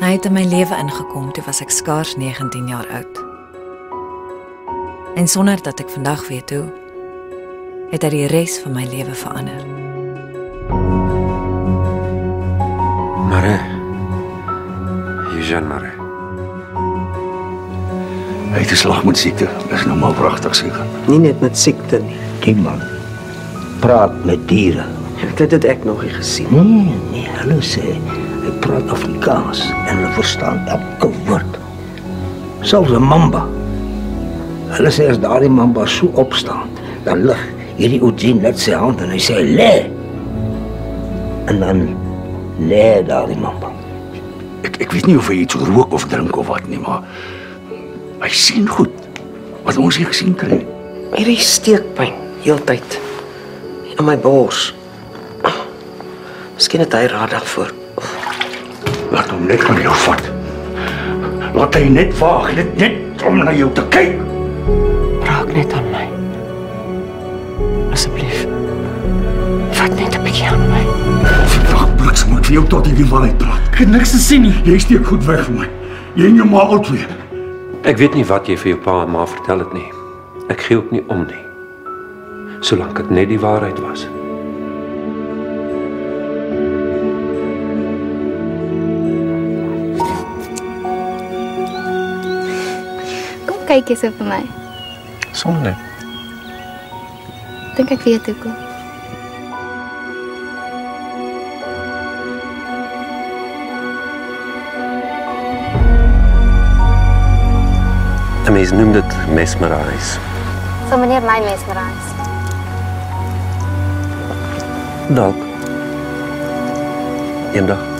Hy het in my lewe ingekom, toe was ek skaars 19 jaar oud. En sonder dat ek vandag weet hoe, het hy die res van my lewe verander. Marais. Eugène Marais. Hy het 'n slag met siekte. Dis nou maar pragtig seker. Nie net met siekte nie. Die man praat met diere. Dit het ek nog nie gesien. Nee, hulle sê hy praat Afrikaans en hulle verstaan elke woord. Selfs 'n mamba. Hulle sê as daardie mamba so opstaan, dan lig hierdie Eugène net sy hand en hy sê lê. En dan lê daardie mamba. Ek weet nie of hy iets rook of drink of wat nie, maar hy sien goed. Wat ons nie gesien kry. Hierdie steekpyn heeltyd in my bors. Miskien het hy raad daarvoor. Laat hom net van jou vat. Laat hy net waag, net om na jou te kyk. Raak net aan my. Asseblief. Vat net 'n bietjie aan my. Vandag bliksem moet vir jou tot hierdie waarheid praat. Ek het niks te sien nie. Jy steek goed weg vir my. Jy en jou ma albei. Ek weet nie wat jy vir jou pa en ma vertel het nie. Ek gee ook nie om nie. Solank dit net die waarheid was. Kom kyk eens vir my. Sonder. Dink ek weet hoekom. 'n Mens noem dit mesmerize. Sal meneer my mesmerize? Dalk. Eendag.